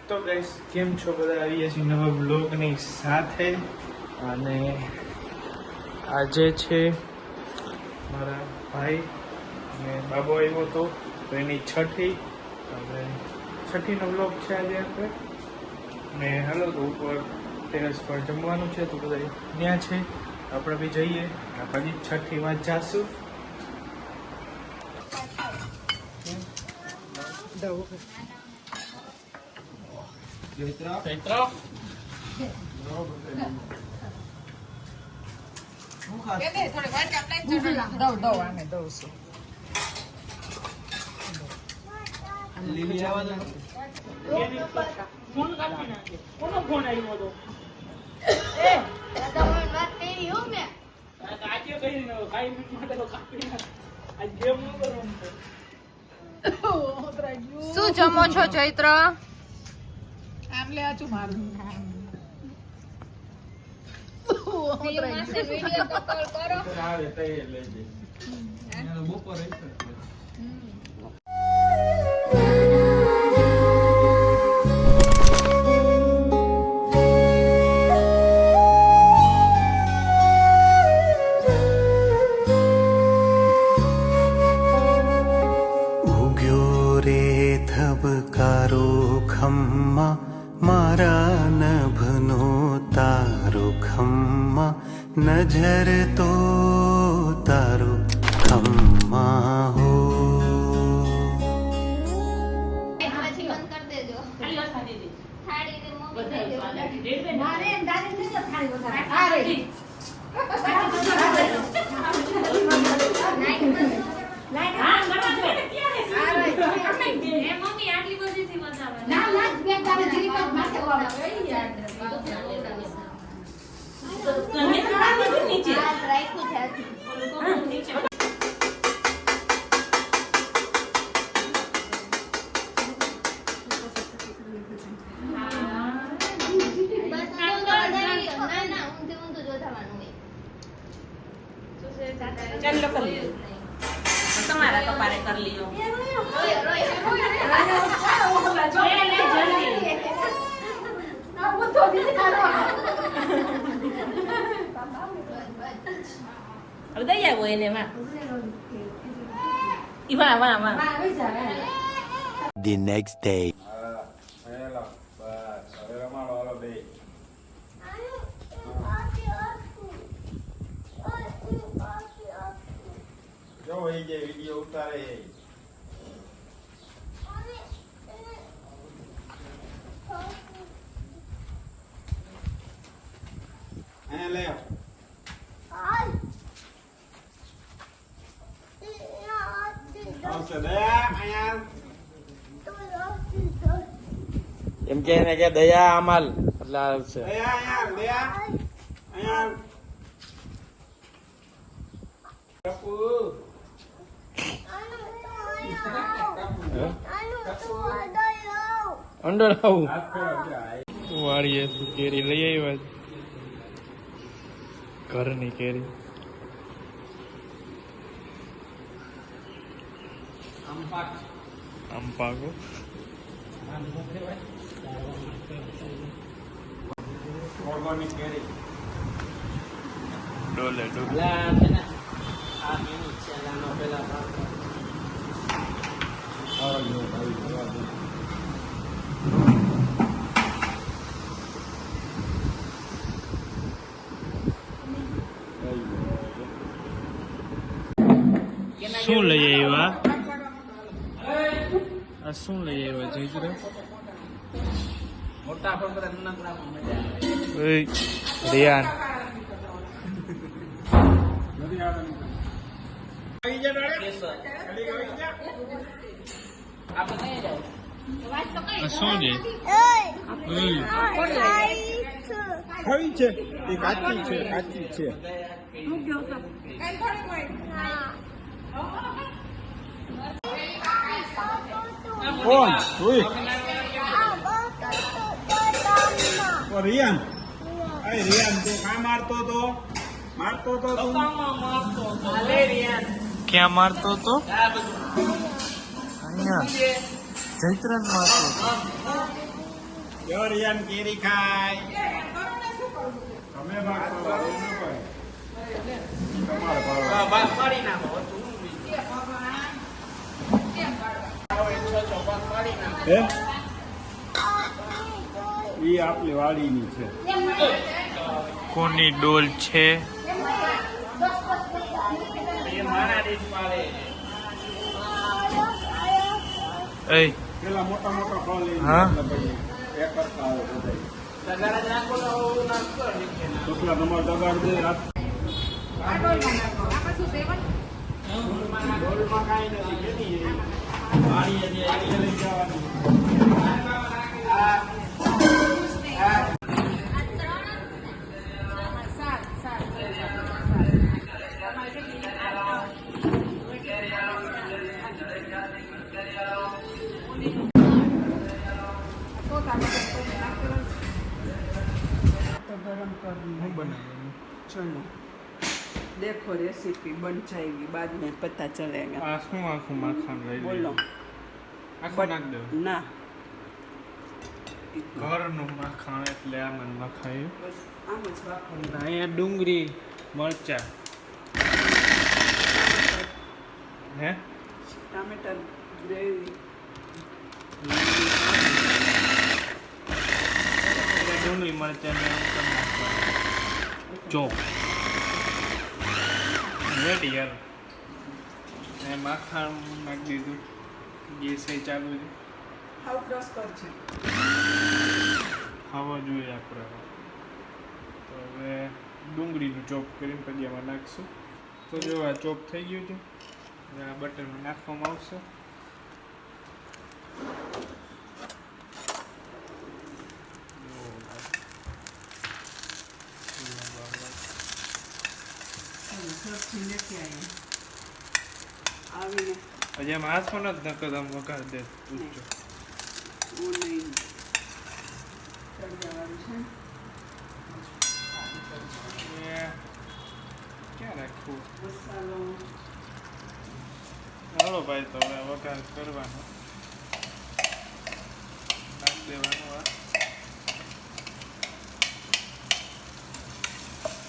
તો ગાઈસ કેમ છો બધા? આવીએ છીએ નવા બ્લોગની સાથે અને આજે છે મારા ભાઈ અને બાબો આવ્યો હતો તો એની છઠ્ઠીનો બ્લોગ છે આજે આપણે. ને હાલો તો ઉપર ટેરેસ પર જમવાનું છે તો બધા ત્યાં છે, આપણે બી જઈએ. આપણે છઠ્ઠીમાં જાશું. ફોન આવ્યો હતો શું જમો છો ચૈત્ર? આમ લે આચું મારું વિડિયો કોલ કરો. આવે તે લેજે બપોર ધબકારો ખમ્મા મારા નભનો તારો ખમ્મા નજર તો તારો ખમ્મા હો. ચાલો કરી લો તમારા કપારે કરી લ્યો હવે દઈ આવો એને માં The next day. જો એ જે વિડિયો ઉતારે એ લે આવશે દયા આયા એમ કે એને કે દયા અમાલ એટલે આવશે. દયા આયા દયા આયા કપુ અંડર આવું વાળીએ કેરી લઈ આવ્યા ઘરની કેરી. આમ પાકો ઓર્ગેનિક કેરી ડોલે ડોલે શું લઈ આવ્યા? આ શું લઈ આવ્યા જયજુરા? મોટા પર રિયાન શું છે? ખરી છે એ કાચી છે કાચી છે. કોણ રિયાન? અરે રિયાન તું કા મારતો તો તું? ક્યાં મારતો તો? અહીંયા ચૈત્રન મારતો તો. રિયાન કેરી ખાય તમે ભાગ તમારે પાડી નાખો હે ઈ આપણી વાડીની છે કોની ડોલ છે એ મારા ડીશ પાડે એ પેલા મોટા મોટા ફળ લઈ હા? એક કરતા આવે બધા તમારે દગાડ દે ડોલમાં કાંઈ નથી કેની વાડીએ લઈ જવાનું तो गरम करना હું બનાવ્યું चलो देखो रेसिपी बन जाएगी बाद में पता चलेगा આ શું આખું માખણ લઈ बोलो આખું નાખ દો ना ઘરનું માખણ એટલે આમાં નખાયું बस आम ज वापरવાનું. અહીંયા ડુંગળી મરચા હે टामेटा ग्रेवी ડુંગળી મરચા ને આમ કરી નાખવાનું ચોપ રેડી યાર ને માખણ નાખી દીધું ગેસ એ ચાલુ છે हाउ क्रॉस कर છે ખાવા જોઈએ આપણે તો હવે ડુંગળીનું ચોપ કરીને પછી એમાં નાખશું તો જો આ ચોપ થઈ ગયું છે હવે આ બટરમાં નાખવામાં આવશે સબ્જી લેके आए આવીને હજી આમ હાથમાં નથી નકર આમ વઘાર દે ઊંચો હું નહીં તળિયાવાળું છે એ ક્યાં રાખવું મસાલો હાલો ભાઈ તો હવે વઘાર કરવાનો નાખી દેવાનું આ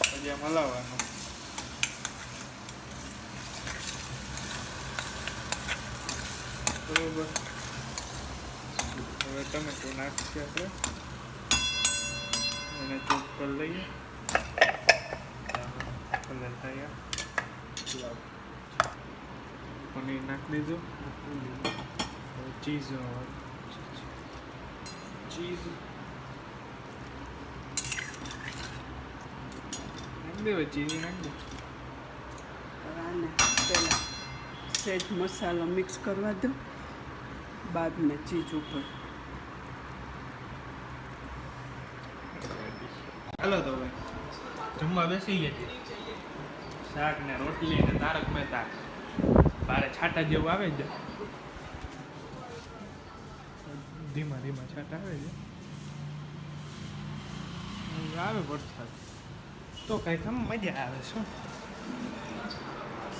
પછી આમ હલાવવાનું બરોબર હવે ટમેટો નાખીએ આપણે એને ચોપ કરી લઈએ કલર થાય પનીર નાખી દીધું ચીઝ ચીઝ નાખી દે ચીઝ નાખી દે આને પહેલાં સહેજ મસાલો મિક્સ કરવા દો बाद में चीज ऊपर હાલો તો હવે જમવા બેસી ગયા શાક ને રોટલી ને તારક મહેતા બારે છાટા જેવું આવે છે ધીમા ધીમા છાટા આવે છે આવે વરસાદ તો કંઈક આમ મજા આવે શું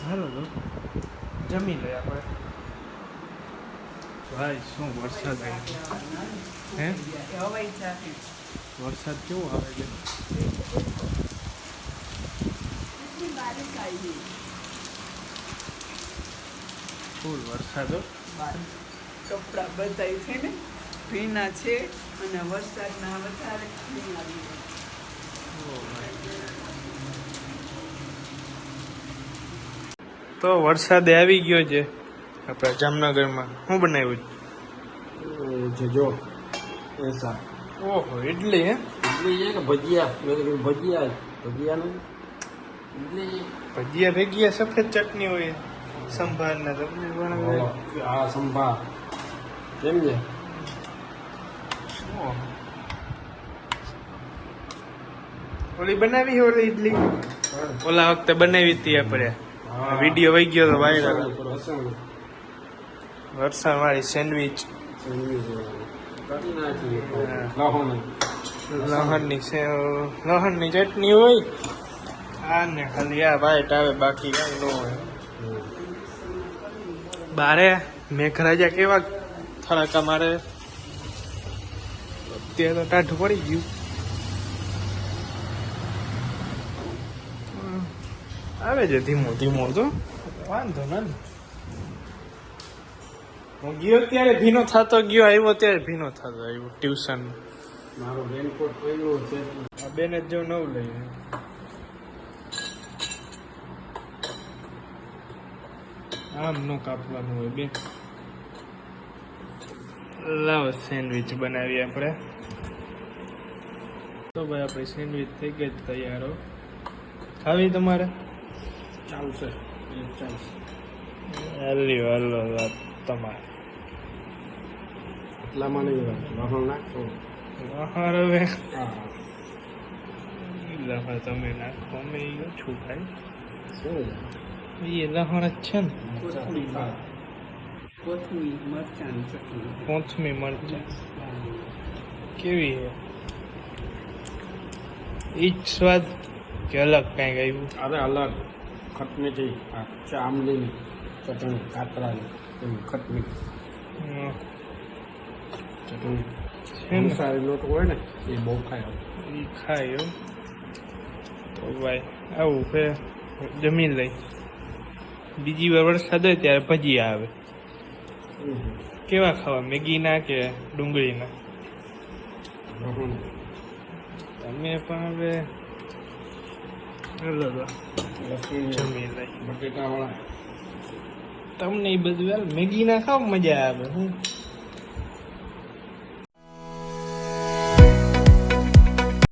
હાલો તો જમી લઈએ આપણે ભાઈ શું વરસાદ આવ્યો હે હવાઈ ચાહે વરસાદ કેવો આવે છે बारिश आई ફૂલ વરસાદ હો. કપડાં બધાય છે ને ભીના છે અને વરસાદના વધારે ભીના તો વરસાદ આવી ગયો છે આપણા જામનગરમાં શું બનાવ્યું છે જો એસા ઓહો ઇડલી હે इडली है ना भजिया मेरे को भजिया भजिया नहीं इडली ભજીયા ભેગી સફેદ ચટણી હોય સંભાર ને ચટણી બનાવે हाँ संभा કેમ છે ઓહો. ઓલી બનાવી ઓલી ઇડલી ઓલા વખતે બનાવી હતી આપણે વિડીયો વહી ગયો તો વાયરલ વરસાદ વાળી સેન્ડવીચ લહણની લહણની ચટણી હોય આ ને ખાલી આ વાઈટ આવે બાકી કઈ ન હોય બારે મેઘરાજા કેવા થડાકા મારે અત્યારે તો ટાઢું પડી ગયું. આવે છે ધીમો ધીમો તો વાંધો નથી. હું ગયો ત્યારે ભીનો થતો ગયો, આવ્યો ત્યારે ભીનો થતો આવ્યો ટ્યુશન. મારો રેનકોટ પહેર્યો છે. આ બેને જ જેવું નવું લઈને આમ નો કાપવાનું હોય બેન. લાવો સેન્ડવિચ બનાવીએ આપણે. તો ભાઈ આપણી સેન્ડવિચ થઈ ગઈ તૈયાર. હો ખાવી તમારે? ચાલશે ચાલશે. હાલ્યો હાલો વાત તમારે. એટલામાં નહીં લહણ નાખો. લહણ હવે હા લહણ તમે નાખો, અમે ઓછું ખાઈ. શું એ લહણ જ છે ને. કોથમીર મરચાંની ચટણી. કોથમી મરચાં કેવી છે? ઈ જ સ્વાદ કે અલગ કાંઈક આવ્યું? અરે અલગ ખટમીઠી આ આમલીની ચટણી કાતરાની એવી ખટમીઠી હમ. ચટણી. છે ને સારી લોટ હોય ને એ બહુ ખાય. ઈ ખાય એમ. તો ભાઈ આવું કે જમી લઈ. બીજી વાર વરસાદ હોય ત્યારે ભજીયા આવે. કેવા ખાવા, મેગીના કે ડુંગળીના? તમે પણ હવે હાલો તો જમી લઈ. બટેટા વાળા તમને એ બધું યાર મેગીના ખાવ મજા આવે. હું